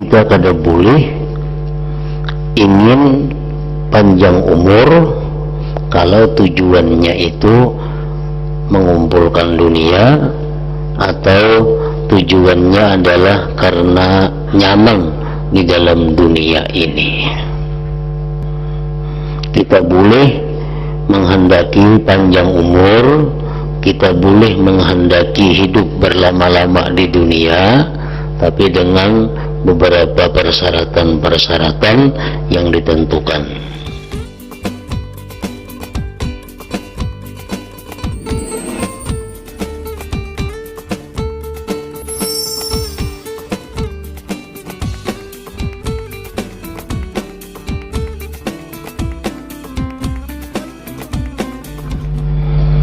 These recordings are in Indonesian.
Kita kada boleh ingin panjang umur kalau tujuannya itu mengumpulkan dunia atau tujuannya adalah karena nyaman di dalam dunia ini. Kita boleh menghendaki panjang umur, kita boleh menghendaki hidup berlama-lama di dunia, tapi dengan beberapa persyaratan-persyaratan yang ditentukan.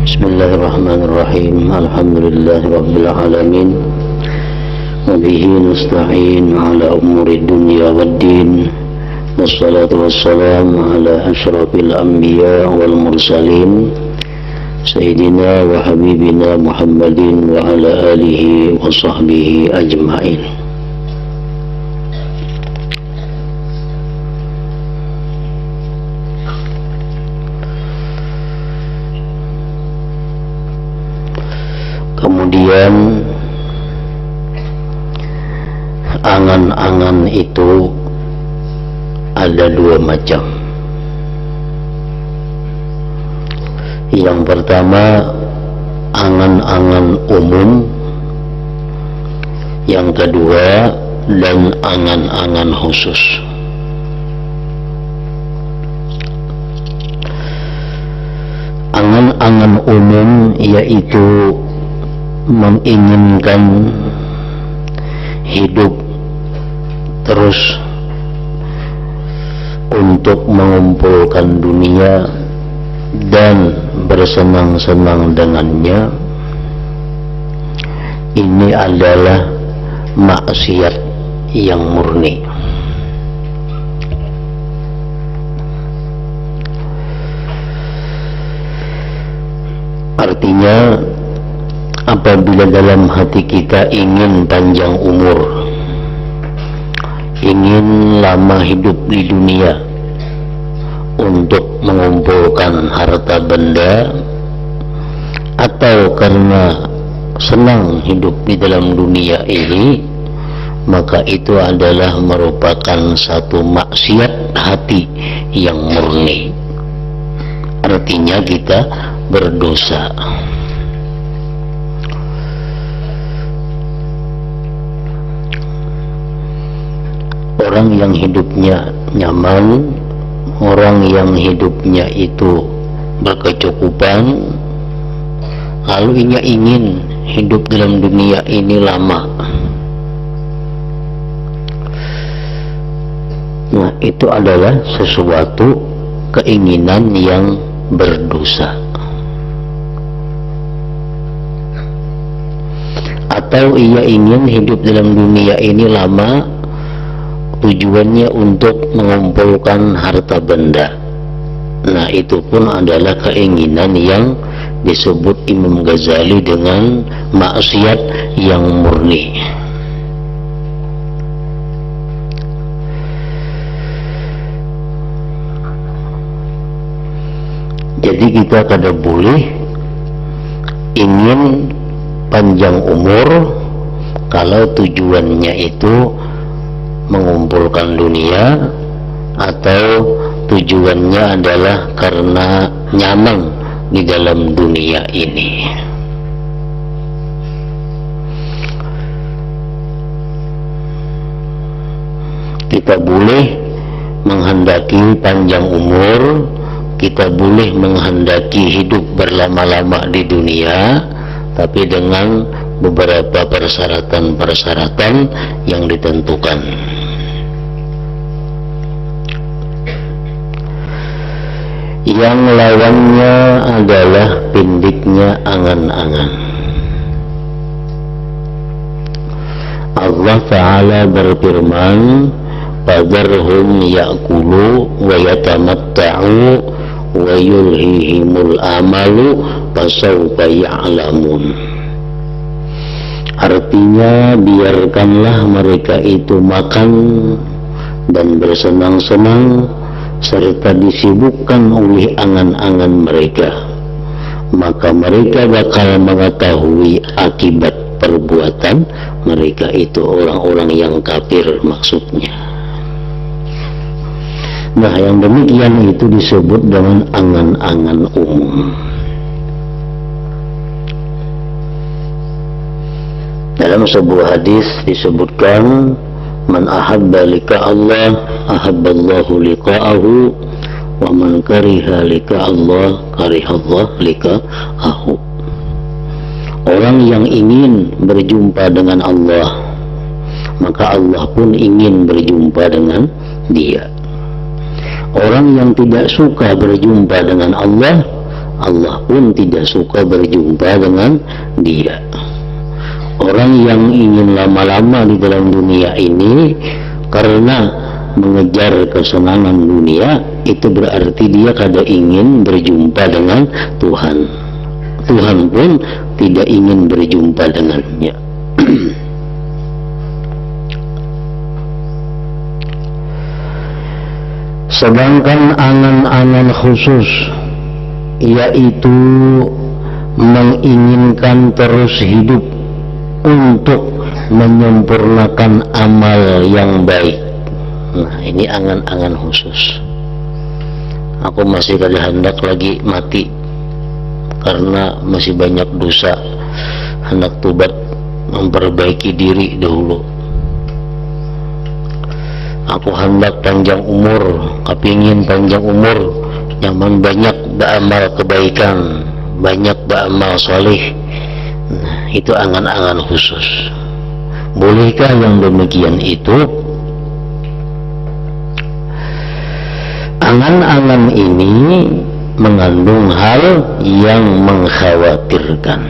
Bismillahirrahmanirrahim. Alhamdulillahirabbil alamin. وبه نستعين على أمور الدنيا والدين والصلاة والسلام على أشرف الأنبياء والمرسلين سيدنا وحبيبنا محمد وعلى آله وصحبه أجمعين. Kemudian angan-angan itu ada dua macam. Yang pertama angan-angan umum, yang kedua dan angan-angan khusus. Angan-angan umum yaitu menginginkan hidup terus untuk mengumpulkan dunia dan bersenang-senang dengannya. Ini adalah maksiat yang murni. Artinya, apabila dalam hati kita ingin panjang umur, ingin lama hidup di dunia untuk mengumpulkan harta benda, atau karena senang hidup di dalam dunia ini, maka itu adalah merupakan satu maksiat hati yang murni. Artinya kita berdosa. Orang yang hidupnya nyaman, orang yang hidupnya itu berkecukupan, lalu ia ingin hidup dalam dunia ini lama. Nah, itu adalah sesuatu keinginan yang berdosa. Atau ia ingin hidup dalam dunia ini lama, tujuannya untuk mengumpulkan harta benda. Nah, itu pun adalah keinginan yang disebut Imam Ghazali dengan maksiat yang murni. Jadi kita kada boleh ingin panjang umur kalau tujuannya itu mengumpulkan dunia atau tujuannya adalah karena nyaman di dalam dunia ini. Kita boleh menghendaki panjang umur, kita boleh menghendaki hidup berlama-lama di dunia, tapi dengan beberapa persyaratan-persyaratan yang ditentukan. Yang lawannya adalah pendeknya angan-angan. Allah Ta'ala berfirman, "Fadharhum ya'kulu wa yatamatta'u wa yulhihimul amalu fasawfa ya'lamun." Artinya biarkanlah mereka itu makan dan bersenang-senang serta disibukkan oleh angan-angan mereka, maka mereka bakal mengetahui akibat perbuatan mereka itu, orang-orang yang kafir maksudnya. Nah, yang demikian itu disebut dengan angan-angan umum. Dalam sebuah hadis disebutkan, man ahabba lika Allah ahabballahu liqa'ahu wa man kariha lika Allah karihallah liqa'ahu. Orang yang ingin berjumpa dengan Allah, maka Allah pun ingin berjumpa dengan dia. Orang yang tidak suka berjumpa dengan Allah, Allah pun tidak suka berjumpa dengan dia. Orang yang ingin lama-lama di dalam dunia ini karena mengejar kesenangan dunia, itu berarti dia kada ingin berjumpa dengan Tuhan. Tuhan pun tidak ingin berjumpa dengannya. Sedangkan angan-angan khusus, yaitu menginginkan terus hidup untuk menyempurnakan amal yang baik. Nah, ini angan-angan khusus. Aku masih kada hendak lagi mati karena masih banyak dosa, hendak tobat, memperbaiki diri dahulu. Aku hendak panjang umur, kepingin panjang umur, nyaman banyak beramal kebaikan, banyak beramal soleh. Nah, itu angan-angan khusus. Bolehkah yang demikian itu? Angan-angan ini mengandung hal yang mengkhawatirkan.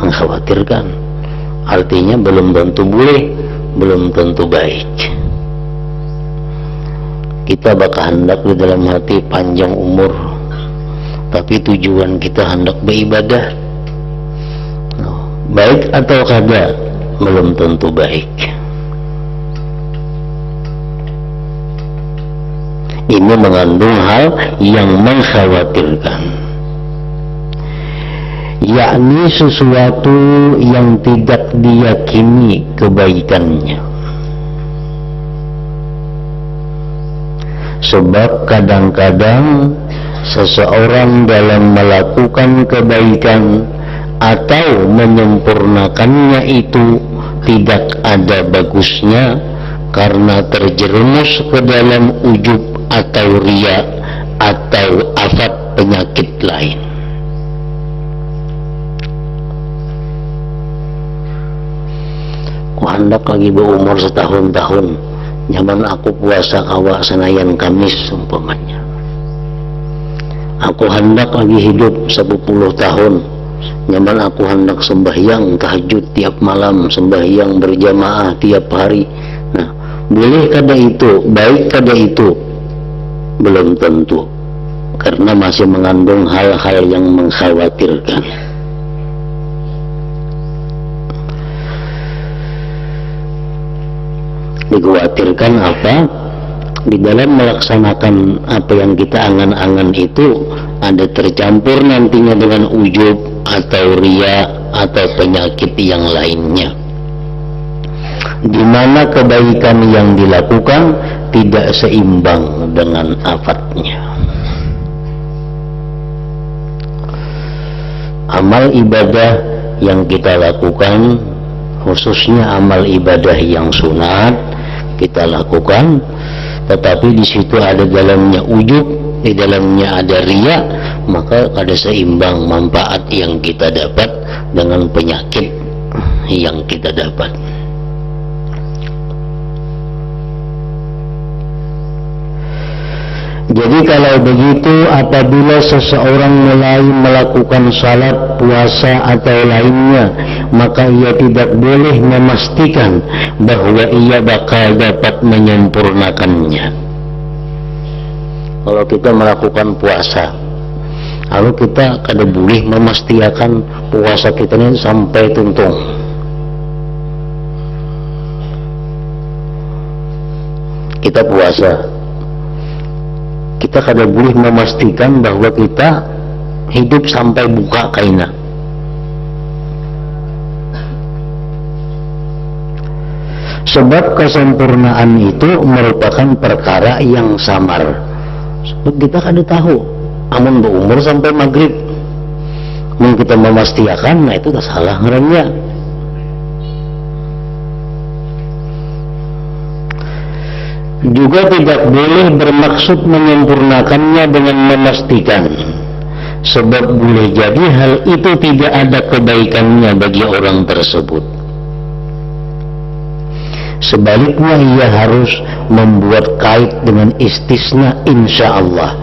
Mengkhawatirkan artinya belum tentu boleh, belum tentu baik. Kita bakal hendak di dalam hati panjang umur, tapi tujuan kita hendak beribadah. Baik atau kada, belum tentu baik. Ini mengandung hal yang mengkhawatirkan, yakni sesuatu yang tidak diyakini kebaikannya. Sebab kadang-kadang seseorang dalam melakukan kebaikan atau menyempurnakannya itu tidak ada bagusnya karena terjerumus ke dalam ujub atau riya atau afat penyakit lain. Ku hendak lagi berumur setahun-tahun, nyaman aku puasa awak Senayan Kamis umpamanya. Aku hendak lagi hidup 10 tahun, nyaman aku hendak sembahyang tahajud tiap malam, sembahyang berjamaah tiap hari. Nah, boleh kada itu, baik kada itu? Belum tentu, karena masih mengandung hal-hal yang mengkhawatirkan. Dikhawatirkan apa? Di dalam melaksanakan apa yang kita angan-angan itu ada tercampur nantinya dengan ujub atau riya atau penyakit yang lainnya, di mana kebaikan yang dilakukan tidak seimbang dengan afatnya. Amal ibadah yang kita lakukan, khususnya amal ibadah yang sunat kita lakukan, tetapi di situ ada dalamnya ujub, di dalamnya ada riya, maka ada seimbang manfaat yang kita dapat dengan penyakit yang kita dapat. Jadi kalau begitu, apabila seseorang mulai melakukan salat, puasa atau lainnya, maka ia tidak boleh memastikan bahwa ia bakal dapat menyempurnakannya. Kalau kita melakukan puasa, Lalu kita kada boleh memastikan puasa kita ini sampai tuntung. Kita puasa, kita kada boleh memastikan bahwa kita hidup sampai buka kaina. Sebab kesempurnaan itu merupakan perkara yang samar. Sebab kita kada tahu amun berumur sampai maghrib. Mun kita memastikan, nah itu tak salah ngarannya. Juga tidak boleh bermaksud menyempurnakannya dengan memastikan, sebab boleh jadi hal itu tidak ada kebaikannya bagi orang tersebut. Sebaliknya ia harus membuat kait dengan istisna insya Allah.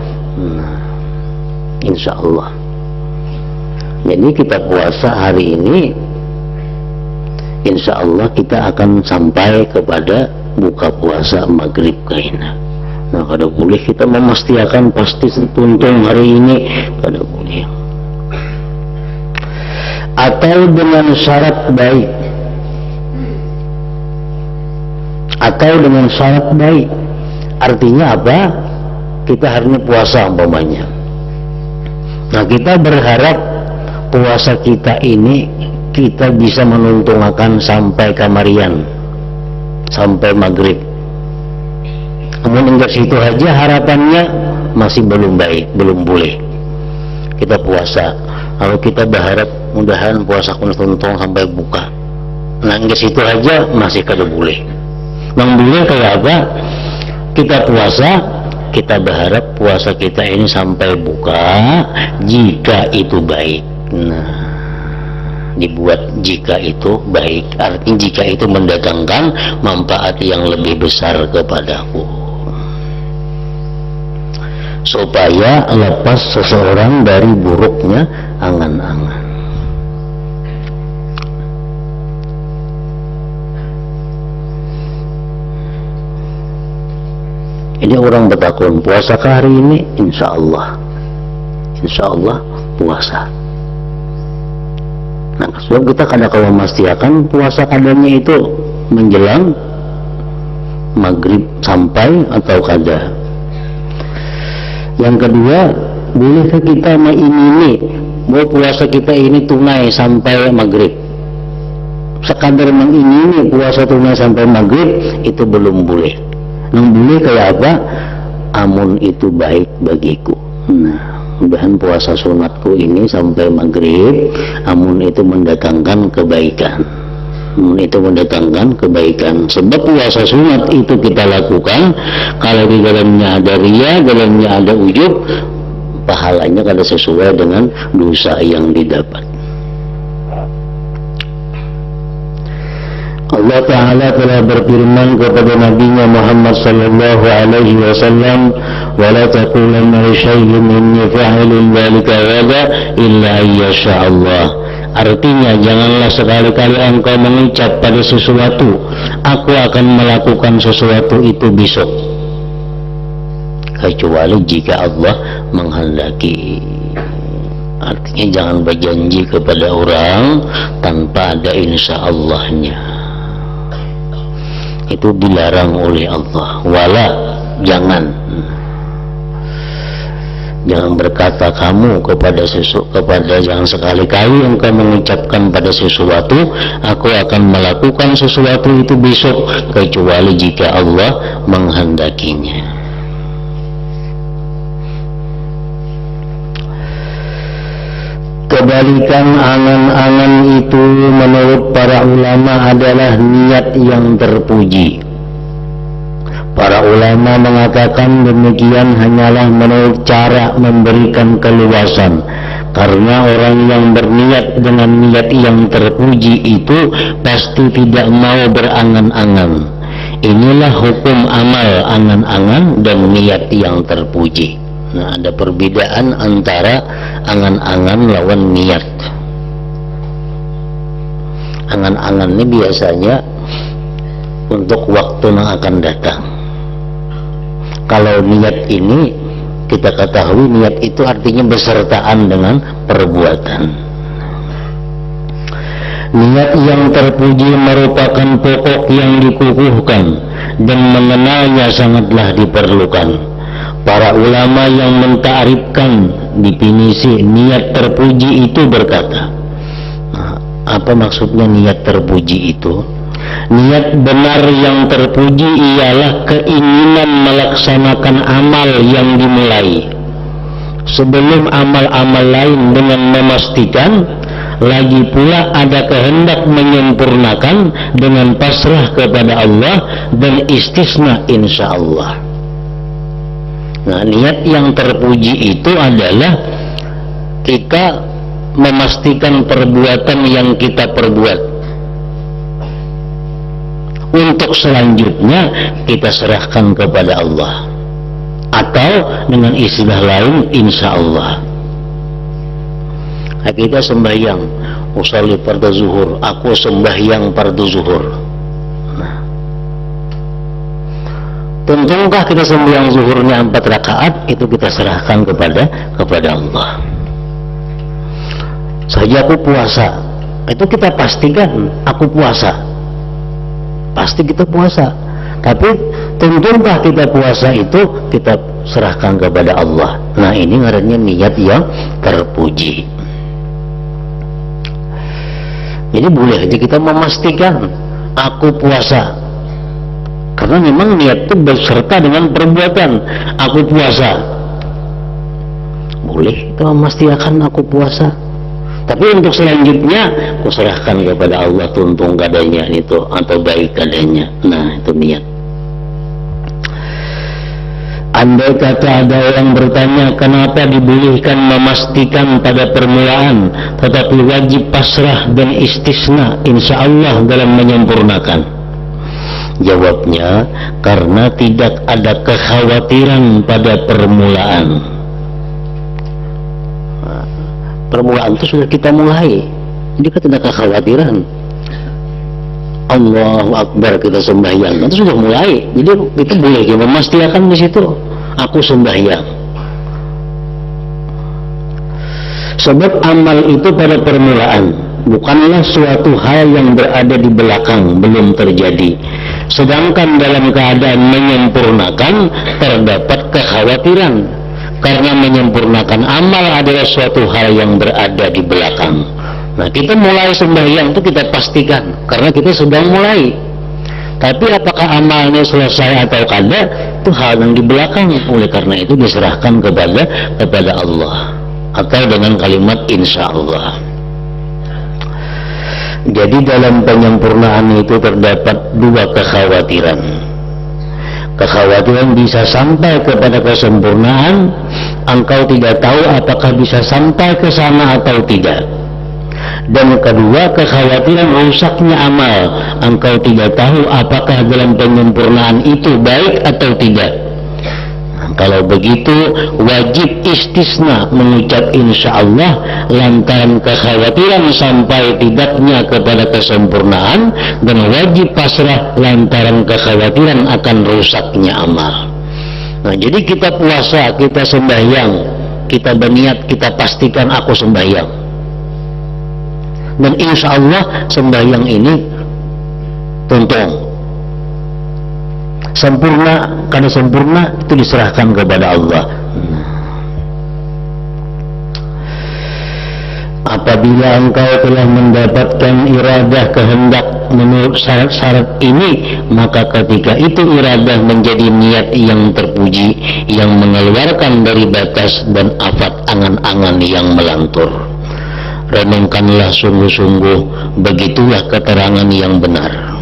Insya Allah. Jadi kita puasa hari ini, insya Allah kita akan sampai kepada buka puasa maghrib kaina. Nah, kada boleh kita memastikan pasti tuntung hari ini, kada boleh. Atau dengan syarat baik, atau dengan syarat baik. Artinya apa? Kita hari ini puasa umpamanya. Nah, kita berharap puasa kita ini kita bisa menuntungkan sampai kamarian, sampai maghrib. Namun hingga situ aja harapannya masih belum baik, belum boleh. Kita puasa, lalu kita berharap mudahan puasa kita tuntung sampai buka. Nah, hingga situ aja masih kada boleh. Yang boleh kayak apa? Kita puasa, kita berharap puasa kita ini sampai buka jika itu baik. Nah, dibuat jika itu baik, artinya jika itu mendatangkan manfaat yang lebih besar kepadaku, supaya lepas seseorang dari buruknya angan-angan. Ini orang bertakun, puasa ke hari ini? Insya Allah puasa. Nah, sebab kita kadang-kadang memastikan puasa kadarnya itu menjelang maghrib sampai atau kada. Yang kedua, bolehkah kita mengingini bahwa puasa kita ini tunai sampai maghrib? Sekadar mengingini puasa tunai sampai maghrib itu belum boleh. Yang boleh kayak apa? Amun itu baik bagiku. Nah, mudahan puasa sunatku ini sampai maghrib, amun itu mendatangkan kebaikan. Amun itu mendatangkan kebaikan. Sebab puasa sunat itu kita lakukan, kalau di dalamnya ada riya, dalamnya ada ujub, pahalanya kada sesuai dengan dosa yang didapat. Allah Ta'ala telah berfirman kepada Nabi-Nya Muhammad sallallahu alaihi wasallam, "Wa la taqulanna li syai'in inni fa'ilun dzalika ghadan illa ayyasha Allah." Artinya, janganlah sekali-kali engkau mengucap pada sesuatu, aku akan melakukan sesuatu itu besok, kecuali jika Allah menghendaki. Artinya jangan berjanji kepada orang tanpa ada insya Allahnya. Itu dilarang oleh Allah. Wala, jangan berkata kamu kepada jangan sekali-kali engkau mengucapkan pada sesuatu, aku akan melakukan sesuatu itu besok, kecuali jika Allah menghendakinya. Kebalikan angan-angan itu menurut para ulama adalah niat yang terpuji. Para ulama mengatakan demikian hanyalah menurut cara memberikan keluasan, karena orang yang berniat dengan niat yang terpuji itu pasti tidak mau berangan-angan. Inilah hukum amal angan-angan dan niat yang terpuji. Nah, ada perbedaan antara angan-angan lawan niat. Angan-angan ini biasanya untuk waktu yang akan datang. Kalau niat ini kita ketahui niat itu artinya bersertaan dengan perbuatan. Niat yang terpuji merupakan pokok yang dikukuhkan dan mengenalnya sangatlah diperlukan. Para ulama yang mentakrifkan definisi niat terpuji itu berkata, apa maksudnya niat terpuji itu? Niat benar yang terpuji ialah keinginan melaksanakan amal yang dimulai sebelum amal-amal lain, dengan memastikan lagi pula ada kehendak menyempurnakan dengan pasrah kepada Allah dan istisna insya Allah. Nah, niat yang terpuji itu adalah kita memastikan perbuatan yang kita perbuat, untuk selanjutnya kita serahkan kepada Allah, atau dengan istilah lain insya Allah. Kita sembahyang, usolli fardu zuhur, aku sembahyang fardu zuhur. Nah, tentukah kita sembahyang zuhurnya 4 rakaat, itu kita serahkan kepada Allah. Saja aku puasa, itu kita pastikan aku puasa, pasti kita puasa. Tapi tentukah kita puasa itu kita serahkan kepada Allah. Nah, ini ngarannya niat yang terpuji. Jadi boleh aja kita memastikan aku puasa, karena memang niat itu berserta dengan perbuatan. Aku puasa, boleh kita memastikan aku puasa. Tapi untuk selanjutnya aku serahkan kepada Allah, tuntung kadanya itu atau baik kadanya. Nah, itu niat. Andai kata ada orang bertanya kenapa dibolehkan memastikan pada permulaan tetapi wajib pasrah dan istisna insya Allah dalam menyempurnakan, jawabnya karena tidak ada kekhawatiran pada permulaan. Permulaan itu sudah kita mulai, jadi kita tidak kekhawatiran. Allahu Akbar kita sembahyang, itu sudah mulai, jadi kita boleh memastikan di situ aku sembahyang. Sebab amal itu pada permulaan bukanlah suatu hal yang berada di belakang, belum terjadi. Sedangkan dalam keadaan menyempurnakan terdapat kekhawatiran, karena menyempurnakan amal adalah suatu hal yang berada di belakang. Nah, kita mulai sembahyang itu kita pastikan karena kita sedang mulai. Tapi apakah amalnya selesai atau kada, itu hal yang di belakang. Oleh karena itu diserahkan kepada Allah, atau dengan kalimat insya Allah. Jadi dalam penyempurnaan itu terdapat 2 kekhawatiran. Kekhawatiran bisa sampai kepada kesempurnaan, engkau tidak tahu apakah bisa sampai ke sana atau tidak. Dan kedua, kekhawatiran rusaknya amal, engkau tidak tahu apakah dalam penyempurnaan itu baik atau tidak. Kalau begitu wajib istisna mengucap insya Allah lantaran kekhawatiran sampai tidaknya kepada kesempurnaan, dan wajib pasrah lantaran kekhawatiran akan rusaknya amal. Nah, jadi kita puasa, kita sembahyang, kita berniat, kita pastikan aku sembahyang, dan insya Allah sembahyang ini tuntung sempurna. Karena sempurna itu diserahkan kepada Allah. Apabila engkau telah mendapatkan iradah kehendak menurut syarat-syarat ini, maka ketika itu iradah menjadi niat yang terpuji, yang mengeluarkan dari batas dan afat angan-angan yang melantur. Renungkanlah sungguh-sungguh, begitulah keterangan yang benar.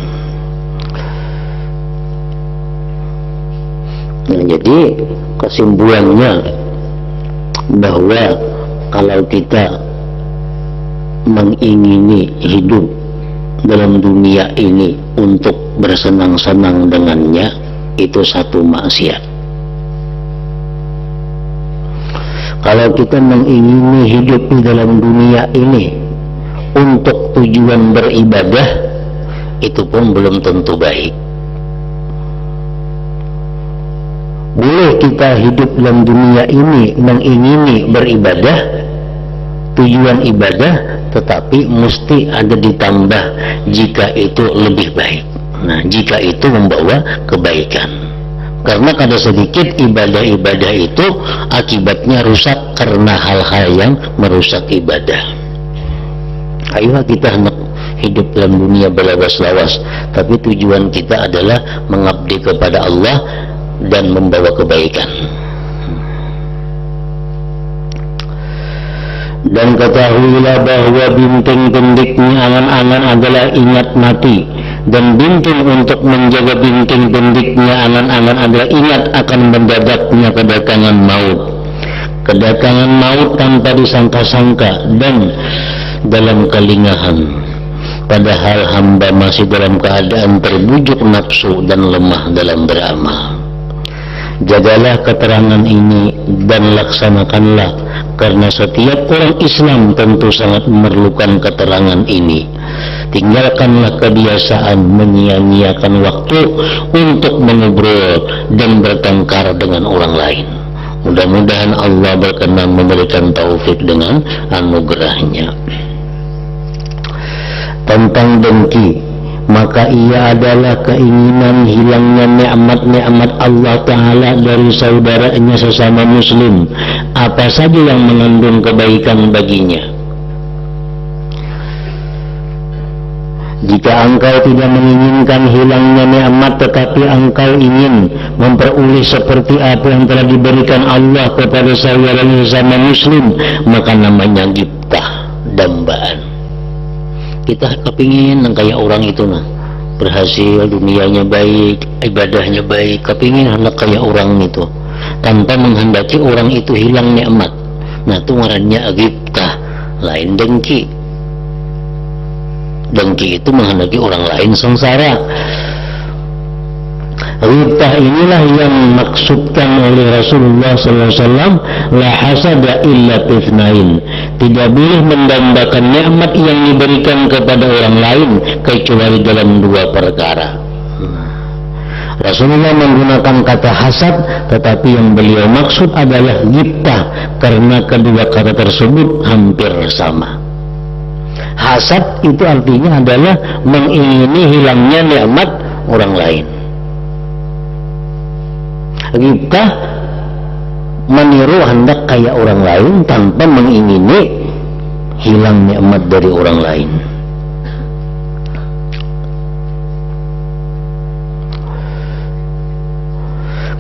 Nah, jadi kesimpulannya bahwa kalau kita mengingini hidup dalam dunia ini untuk bersenang-senang dengannya, itu satu maksiat. Kalau kita mengingini hidup di dalam dunia ini untuk tujuan beribadah, itu pun belum tentu baik. Boleh kita hidup dalam dunia ini mengingini beribadah, tujuan ibadah, tetapi mesti ada ditambah jika itu lebih baik. Nah, jika itu membawa kebaikan. Karena kada sedikit ibadah-ibadah itu akibatnya rusak karena hal-hal yang merusak ibadah. Ayolah kita hendak hidup dalam dunia berlawas-lawas, tapi tujuan kita adalah mengabdi kepada Allah dan membawa kebaikan. Dan ketahuilah bahwa binting pendiknya angan-angan adalah ingat mati, dan binting untuk menjaga binting pendiknya angan-angan adalah ingat akan mendadaknya kedatangan maut. Kedatangan maut tanpa disangka-sangka dan dalam kelingahan, padahal hamba masih dalam keadaan terbujuk nafsu dan lemah dalam beramal. Jagalah keterangan ini dan laksanakanlah, karena setiap orang Islam tentu sangat memerlukan keterangan ini. Tinggalkanlah kebiasaan menyia-nyiakan waktu untuk mengobrol dan bertengkar dengan orang lain. Mudah-mudahan Allah berkenan memberikan taufik dengan anugerahnya. Tentang dengki, maka ia adalah keinginan hilangnya nikmat-nikmat Allah Ta'ala dari saudaranya sesama muslim, apa saja yang mengandung kebaikan baginya. Jika engkau tidak menginginkan hilangnya nikmat, tetapi engkau ingin memperoleh seperti apa yang telah diberikan Allah kepada saudaranya sesama muslim, maka namanya ghibtah, dambaan. Kita kepingin kayak orang itu berhasil, dunianya baik, ibadahnya baik, kepingin hendak kayak orang itu tanpa menghendaki orang itu hilang nikmat. Nah, itu ngarannya ghibtah, lain dengki. Dengki itu menghendaki orang lain sengsara. Ghibtah inilah yang maksudkan oleh Rasulullah SAW, la hasada illa fitnain. Tidak boleh mendambakan nikmat yang diberikan kepada orang lain kecuali dalam dua perkara. Rasulullah menggunakan kata hasad, tetapi yang beliau maksud adalah ghibtah, karena kedua kata tersebut hampir sama. Hasad itu artinya adalah mengingini hilangnya nikmat orang lain. Ghibtah meniru hendak kayak orang lain tanpa mengingini hilang nikmat dari orang lain.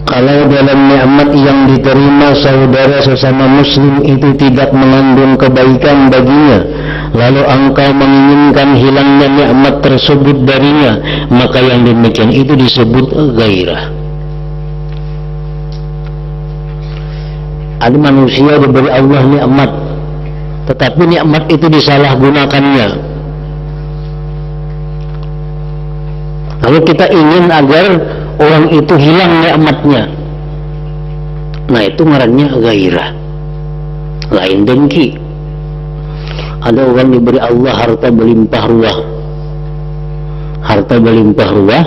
Kalau dalam nikmat yang diterima saudara sesama muslim itu tidak mengandung kebaikan baginya, lalu engkau menginginkan hilangnya nikmat tersebut darinya, maka yang demikian itu disebut gairah. Ada manusia diberi Allah nikmat, tetapi nikmat itu disalahgunakannya. Lalu kita ingin agar orang itu hilang nikmatnya. Nah, itu ngarannya gairah, lain dengki. Ada orang diberi Allah harta berlimpah ruah, harta berlimpah ruah,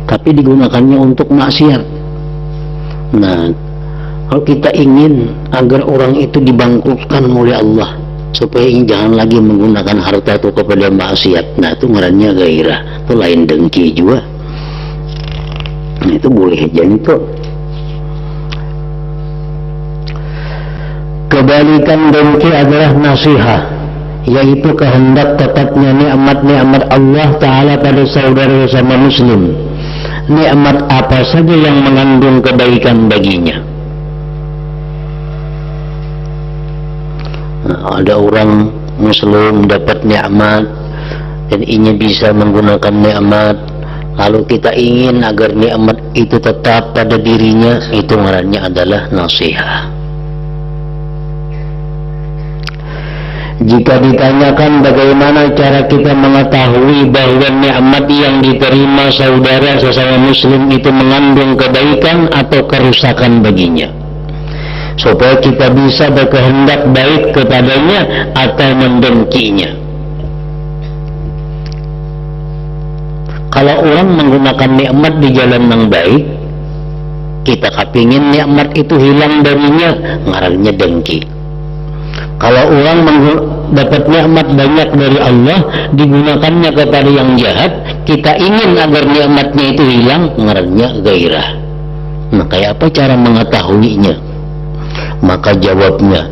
tapi digunakannya untuk maksiat. Nah, kalau kita ingin agar orang itu dibangkrutkan oleh Allah supaya jangan lagi menggunakan harta itu kepada maksiat, nah itu ngarannya gairah, itu lain dengki juga. Nah, itu boleh jadi tuh. Kebalikan dengki adalah nasihah, yaitu kehendak tetapnya nikmat-nikmat Allah Ta'ala pada saudara sama muslim. Nikmat apa saja yang mengandung kebaikan baginya. Nah, ada orang muslim dapat nikmat dan ingin bisa menggunakan nikmat, lalu kita ingin agar nikmat itu tetap pada dirinya, itu ngarannya adalah nasihat. Jika ditanyakan bagaimana cara kita mengetahui bahwa nikmat yang diterima saudara sesama muslim itu mengandung kebaikan atau kerusakan baginya, supaya kita bisa berkehendak baik kepadanya atau mendengkinya. Kalau orang menggunakan nikmat di jalan yang baik, kita kepingin nikmat itu hilang darinya, ngarannya dengki. Kalau orang dapat nikmat banyak dari Allah, digunakannya kepada yang jahat, kita ingin agar nikmatnya itu hilang, ngarannya gairah. Nah, kayak apa cara mengetahuinya? Maka jawabnya,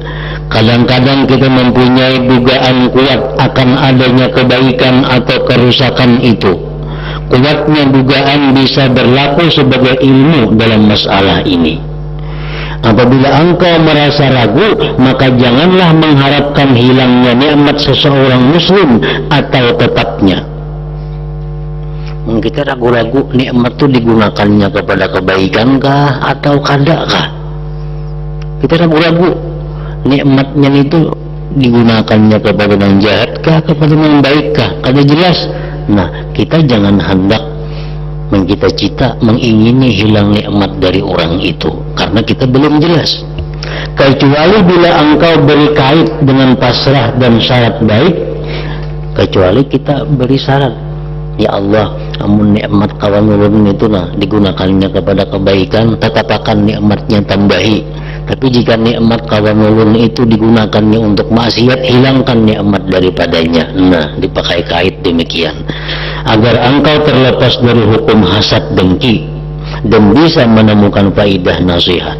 kadang-kadang kita mempunyai dugaan kuat akan adanya kebaikan atau kerusakan itu. Kuatnya dugaan bisa berlaku sebagai ilmu dalam masalah ini. Apabila engkau merasa ragu, maka janganlah mengharapkan hilangnya nikmat seseorang muslim atau tetapnya. Kita ragu-ragu nikmat itu digunakannya kepada kebaikan kah atau kada kah? Kita ragu-ragu nikmatnya itu digunakannya kepada yang jahat kah, kepada yang baik kah? Kada jelas. Nah, kita jangan hendak mencita-cita mengingini hilang nikmat dari orang itu, karena kita belum jelas. Kecuali bila engkau beri kait dengan pasrah dan syarat baik, kecuali kita beri syarat, ya Allah, amun nikmat kawan ulun itu digunakannya kepada kebaikan, tetap akan nikmatnya tambahi. Tapi jika nikmat kawan ulun itu digunakannya untuk maksiat, hilangkan nikmat daripadanya. Nah, dipakai kait demikian, agar engkau terlepas dari hukum hasad dengki dan bisa menemukan faidah nasihat.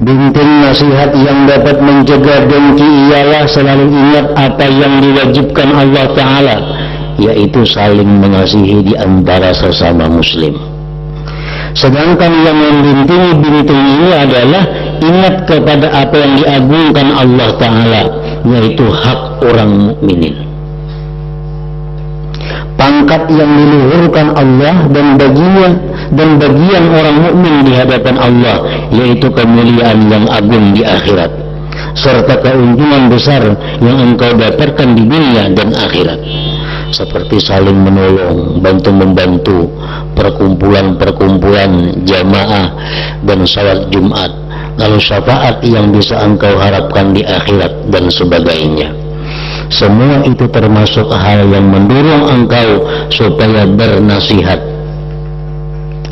Binting nasihat yang dapat mencegah dengki ialah selalu ingat apa yang diwajibkan Allah Ta'ala, yaitu saling mengasihi di antara sesama muslim. Sedangkan yang membintingi binting ini adalah ingat kepada apa yang diagungkan Allah Ta'ala, yaitu hak orang mukminin, pangkat yang diluhurkan Allah dan bagian orang mukmin di hadapan Allah, yaitu kemuliaan yang agung di akhirat, serta keuntungan besar yang engkau dapatkan di dunia dan akhirat, seperti saling menolong, bantu-membantu, perkumpulan-perkumpulan jamaah dan salat Jumat, lalu syafaat yang bisa engkau harapkan di akhirat dan sebagainya. Semua itu termasuk hal yang mendorong engkau supaya bernasihat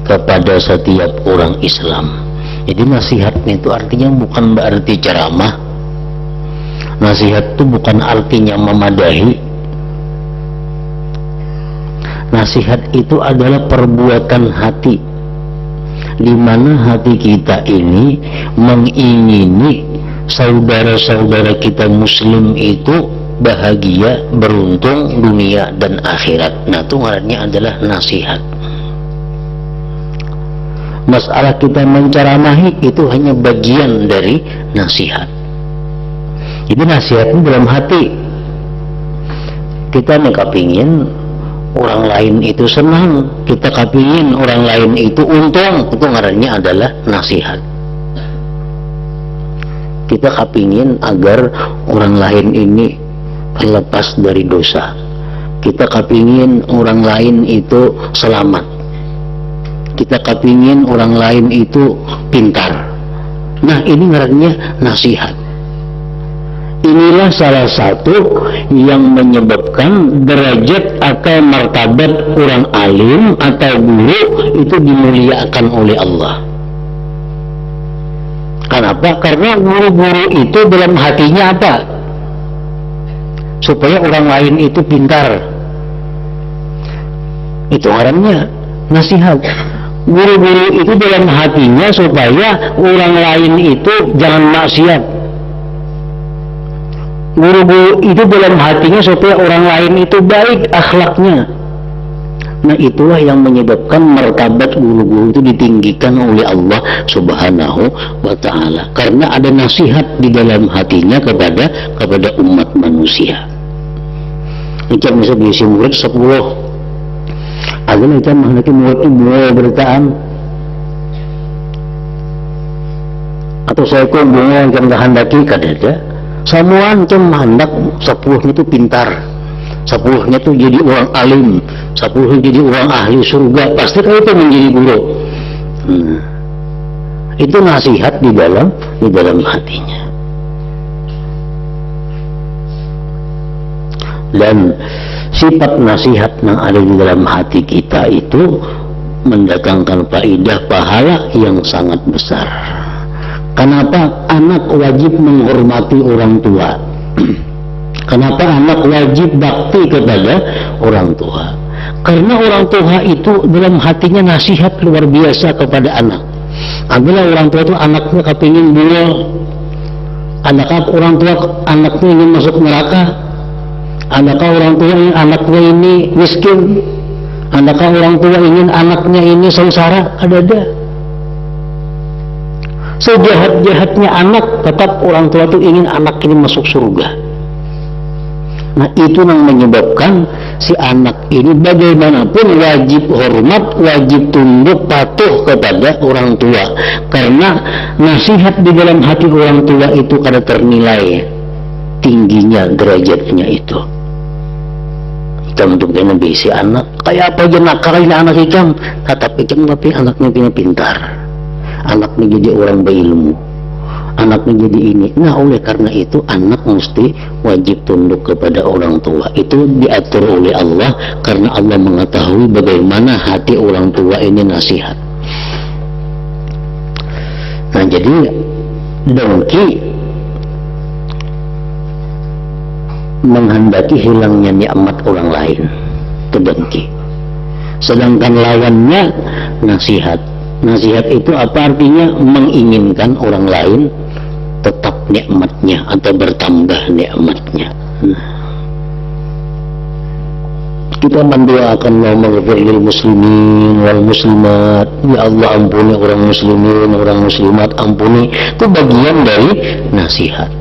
kepada setiap orang Islam. Jadi nasihatnya itu artinya bukan berarti ceramah. Nasihat itu bukan artinya memadahi. Nasihat itu adalah perbuatan hati, di mana hati kita ini mengingini saudara-saudara kita muslim itu bahagia, beruntung dunia dan akhirat. Nah, itu ngarannya adalah nasihat. Masalah kita menceramahi itu hanya bagian dari nasihat. Jadi nasihatnya dalam hati. Kita kepingin orang lain itu senang, kita kepingin orang lain itu untung, itu ngarannya adalah nasihat. Kita kepingin agar orang lain ini terlepas dari dosa, kita kepingin orang lain itu selamat, kita kepingin orang lain itu pintar. Nah, ini ngarannya nasihat. Inilah salah satu yang menyebabkan derajat atau martabat orang alim atau guru itu dimuliakan oleh Allah. Kenapa? Karena guru-guru itu dalam hatinya apa? Supaya orang lain itu pintar. Itu orangnya nasihat. Guru-guru itu dalam hatinya supaya orang lain itu jangan maksiat. Guru-guru itu dalam hatinya supaya orang lain itu baik akhlaknya. Nah, itulah yang menyebabkan martabat guru-guru itu ditinggikan oleh Allah Subhanahu wa Ta'ala, karena ada nasihat di dalam hatinya kepada umat manusia. Kita bisa diisi murid 10. Agar kita menghadapi murid itu beritaan atau saya bunga yang kehendaki kadada. Semua macam hendak 10 itu pintar, 10-nya itu jadi orang alim, 10 jadi orang ahli surga, pasti kalau itu menjadi guru. Itu nasihat di dalam hatinya. Dan sifat nasihat yang ada di dalam hati kita itu mendatangkan faidah pahala yang sangat besar. Kenapa anak wajib menghormati orang tua? Kenapa anak wajib bakti kepada orang tua? Karena orang tua itu dalam hatinya nasihat luar biasa kepada anak. Apabila orang tua itu anaknya kepingin bunuh, orang tua anaknya ingin masuk neraka, orang tua ingin anaknya ini miskin, orang tua ingin anaknya ini sengsara, ada. Sejahat-jahatnya anak, tetap orang tua itu ingin anak ini masuk surga. Nah, itu yang menyebabkan si anak ini bagaimanapun wajib hormat, wajib tunduk, patuh kepada orang tua. Karena nasihat di dalam hati orang tua itu kada ternilai tingginya derajatnya itu. Kita untuk nabi si anak kayak apa aja nakalnya anak ikam, tapi anaknya pintar, anaknya jadi orang berilmu, anaknya jadi ini. Nah, oleh karena itu anak mesti wajib tunduk kepada orang tua. Itu diatur oleh Allah karena Allah mengetahui bagaimana hati orang tua ini nasihat. Nah, jadi dengki menghendaki hilangnya nikmat orang lain, itu dengki. Sedangkan lawannya nasihat. Nasihat itu apa artinya? Menginginkan orang lain tetap nikmatnya atau bertambah nikmatnya. Kita mendoakan maghfir lil muslimin wal muslimat, ya Allah ampuni orang muslimin, orang muslimat, ampuni. Itu bagian dari nasihat.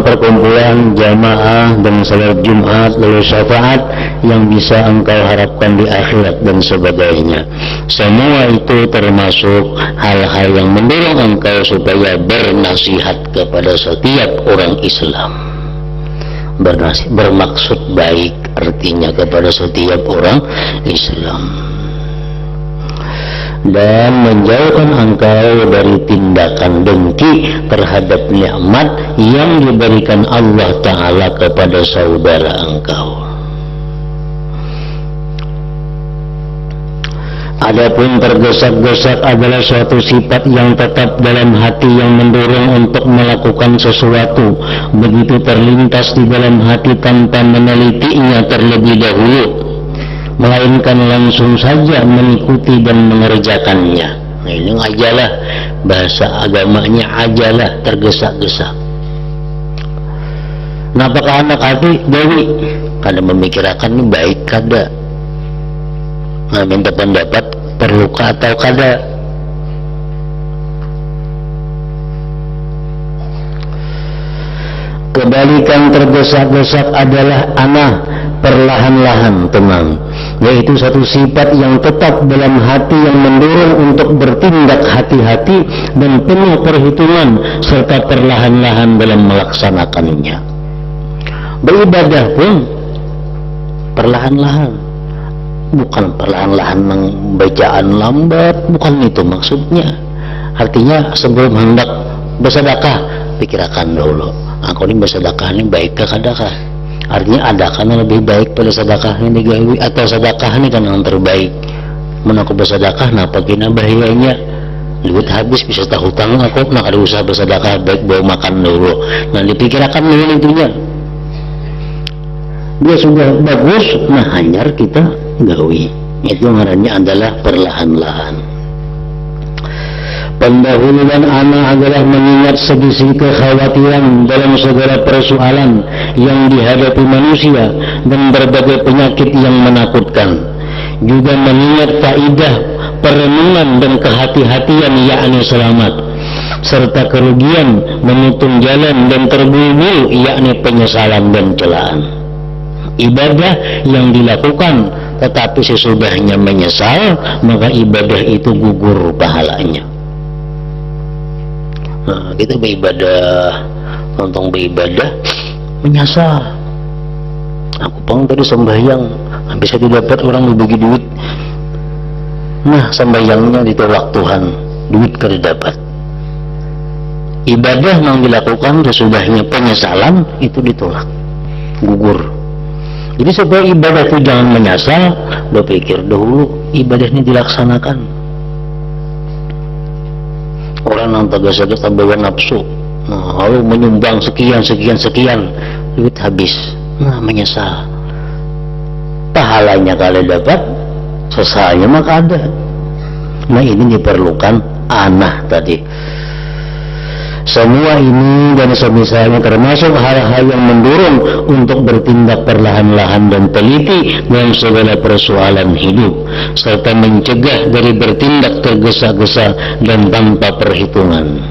Perkumpulan jamaah dan salat Jumat lalu syafaat yang bisa engkau harapkan di akhirat dan sebagainya, semua itu termasuk hal-hal yang mendorong engkau supaya bernasihat kepada setiap orang Islam. Bermaksud baik artinya kepada setiap orang Islam, dan menjauhkan engkau dari tindakan dengki terhadap nikmat yang diberikan Allah Ta'ala kepada saudara engkau. Adapun tergesa-gesa adalah suatu sifat yang tetap dalam hati yang mendorong untuk melakukan sesuatu, begitu terlintas di dalam hati tanpa menelitinya terlebih dahulu, melainkan langsung saja mengikuti dan mengerjakannya. Nah, ini ajalah, bahasa agamanya ajalah, tergesa-gesa. Napakah anak hati Dewi? Kada memikirkan ini baik kada, nah, minta pendapat perlukah atau kada. Kebalikan tergesa-gesa adalah anak perlahan-lahan tenang, yaitu satu sifat yang tetap dalam hati yang mendorong untuk bertindak hati-hati dan penuh perhitungan serta perlahan-lahan dalam melaksanakannya. Beribadah pun perlahan-lahan, bukan perlahan-lahan bacaan lambat, bukan itu maksudnya. Artinya sebelum hendak bersedekah pikirkan dulu, aku ini bersedekah ini baikkah kadakah? Artinya adakah yang lebih baik pada sedekah yang digawi atau sedekah ini kan yang terbaik? Mun aku bersedekah napa gina bahayanya? Duit habis bisa tak hutang aku, nak ada usaha bersedekah baik bawa makan dulu. Nah, dipikirkan dulu intinya. Dia sudah bagus, nah hanyar kita gawi. Itu ngarannya adalah perlahan-lahan. Pendahuluan anak adalah mengingat sedisi kekhawatiran dalam segala persoalan yang dihadapi manusia dan berbagai penyakit yang menakutkan. Juga mengingat faidah perenungan dan kehati-hatian yakni selamat, serta kerugian menutup jalan dan terburu-buru yakni penyesalan dan celaan. Ibadah yang dilakukan tetapi sesudahnya menyesal, maka ibadah itu gugur pahalanya. Nah, kita beribadah, nonton beribadah, menyasar. Aku pang tadi sembahyang, habis itu dapat orang berbagi duit. Nah, sembahyangnya ditolak Tuhan, duit kada dapat. Ibadah yang dilakukan sesudahnya penyesalan itu ditolak, gugur. Jadi supaya ibadah itu jangan menyesal, berpikir dahulu ibadahnya dilaksanakan. Orang yang tegas-tegas bawa nafsu, nah, lalu menyumbang sekian, duit habis, nah menyesal. Pahalanya kalau dapat, sesalnya maka ada. Nah ini diperlukan anah tadi. Semua ini dan semisalnya termasuk hal-hal yang mendorong untuk bertindak perlahan-lahan dan teliti dalam segala persoalan hidup, serta mencegah dari bertindak tergesa-gesa dan tanpa perhitungan.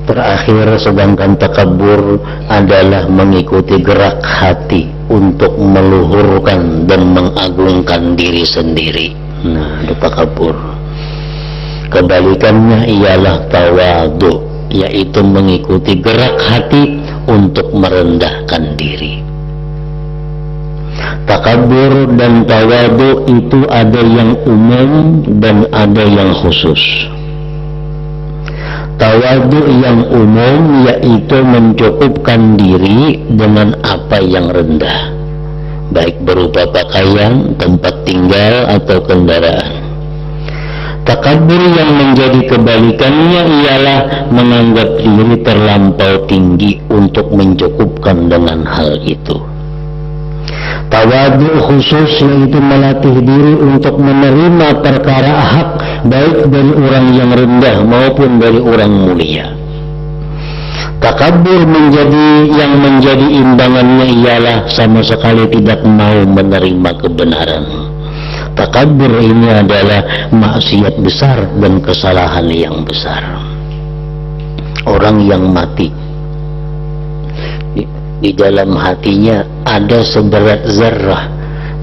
Terakhir, sedangkan takabur adalah mengikuti gerak hati untuk meluhurkan dan mengagungkan diri sendiri. Nah, itu takabur. Kebalikannya ialah tawadu, yaitu mengikuti gerak hati untuk merendahkan diri. Takabur dan tawadu itu ada yang umum dan ada yang khusus. Tawadu yang umum yaitu mencukupkan diri dengan apa yang rendah, baik berupa pakaian, tempat tinggal, atau kendaraan. Takabur yang menjadi kebalikannya ialah menganggap diri terlampau tinggi untuk mencukupkan dengan hal itu. Tawadu khusus yaitu melatih diri untuk menerima perkara hak, baik dari orang yang rendah maupun dari orang mulia. Takabur yang menjadi imbangannya ialah sama sekali tidak mau menerima kebenaran. Takabur ini adalah maksiat besar dan kesalahan yang besar. Orang yang mati di dalam hatinya ada seberat zarah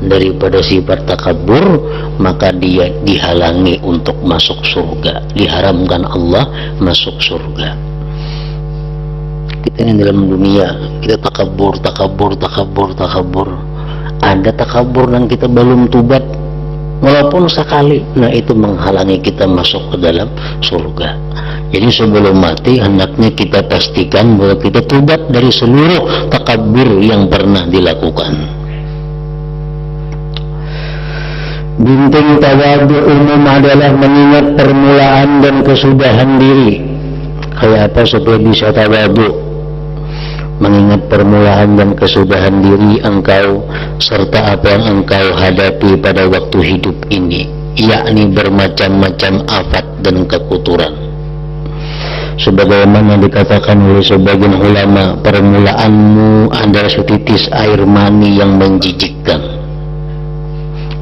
daripada sifat takabur, maka dia dihalangi untuk masuk surga, diharamkan Allah masuk surga. Kita ini dalam dunia kita takabur. Ada takabur yang kita belum tubat, walaupun sekali, nah itu menghalangi kita masuk ke dalam surga. Jadi sebelum mati hendaknya kita pastikan bahwa kita tubat dari seluruh takabur yang pernah dilakukan. Binting tawadu umum adalah mengingat permulaan dan kesudahan diri. Kayak apa supaya bisa tawadu? Mengingat permulaan dan kesudahan diri engkau serta apa yang engkau hadapi pada waktu hidup ini, yakni bermacam-macam afat dan kekuturan. Sebagaimana dikatakan oleh sebagian ulama, permulaanmu adalah setitis air mani yang menjijikkan.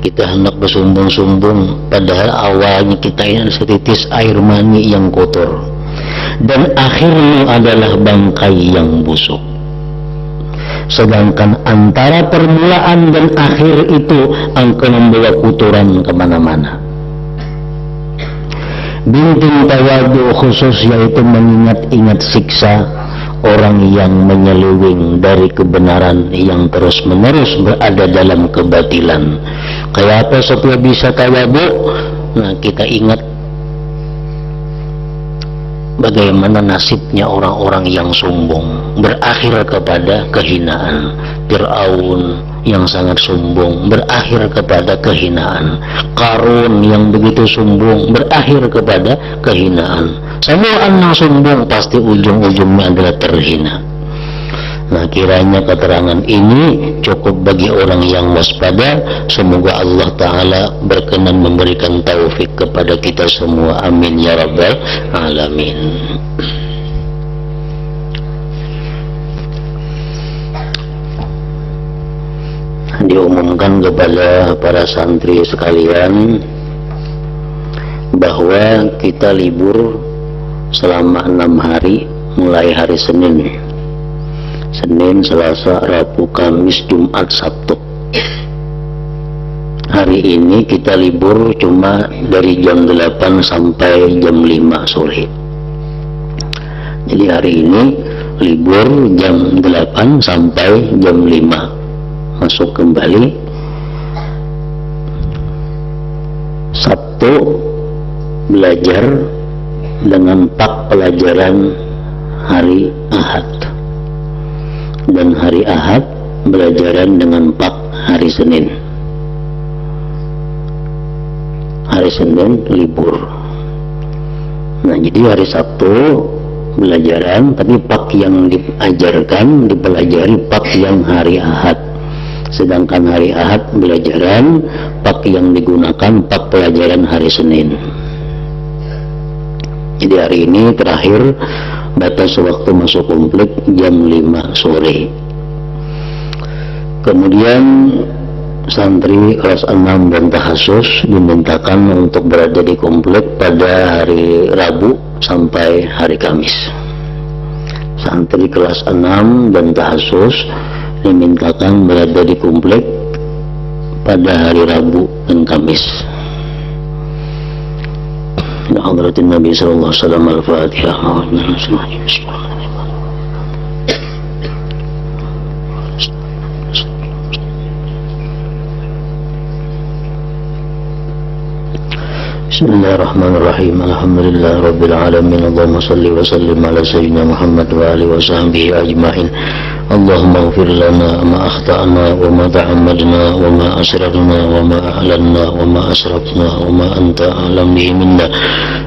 Kita hendak bersumbung-sumbung, padahal awalnya kita ini setitis air mani yang kotor, dan akhirnya adalah bangkai yang busuk. Sedangkan antara permulaan dan akhir itu engkau membawa kotoran kemana-mana. Binting tawadu khusus yaitu mengingat-ingat siksa orang yang menyeleweng dari kebenaran, yang terus-menerus berada dalam kebatilan. Kayak apa supaya bisa tawadu? Nah, kita ingat bagaimana nasibnya orang-orang yang sombong, berakhir kepada kehinaan. Fir'aun yang sangat sombong berakhir kepada kehinaan. Qarun yang begitu sombong berakhir kepada kehinaan. Semua anak sombong pasti ujung-ujungnya adalah terhina. Nah, kiranya keterangan ini cukup bagi orang yang waspada. Semoga Allah Ta'ala berkenan memberikan taufik kepada kita semua. Amin ya rabbal alamin. Diumumkan kepada para santri sekalian bahwa kita libur selama 6 hari mulai hari Senin, Selasa, Rabu, Kamis, Jumat, Sabtu. Hari ini kita libur cuma dari jam 8 sampai jam 5 sore. Jadi hari ini libur jam 8 sampai jam 5, masuk kembali Sabtu belajar dengan pak pelajaran hari Ahad, dan hari Ahad belajaran dengan pak hari Senin. Hari Senin libur. Nah, jadi hari Sabtu belajaran, tapi pak yang diajarkan, dipelajari pak yang hari Ahad. Sedangkan hari Ahad belajaran, pak yang digunakan pak pelajaran hari Senin. Jadi hari ini terakhir batas waktu masuk komplek jam 5 sore. Kemudian santri kelas 6 dan tahasus dimintakan untuk berada di komplek pada hari Rabu sampai hari Kamis. Santri kelas 6 dan tahasus dimintakan berada di komplek pada hari Rabu dan Kamis. Ya hadratin Nabi sallallahu alaihi wasallam. Al-Fatihah. Bismillahirrahmanirrahim. Alhamdulillah rabbil alamin. Allahumma salli wa sallim ala sayyidina Muhammad wa alihi wa sahbihi ajma'in. Allahumma ighfir lana ma akhta'na wa ma ta'ammadna wa ma asrarna wa ma a'lanna wa ma asrafna wa ma anta a'lam bihi minna.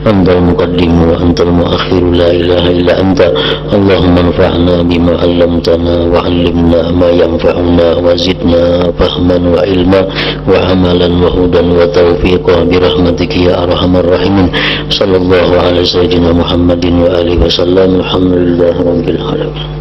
Antal muqaddim wa antal muakhir, la ilaha illa anta. Allahumma anfa'na bima 'allamtana wa 'allimna ma yanfa'una wa zidna fahman wa ilma wa amalan wa hudan wa tawfiqa bi rahmatika ya arhamar rahimin. Sallallahu alaihi sayyidina Muhammadin wa alihi wa sallam. Alhamdulillah rabbil alamin.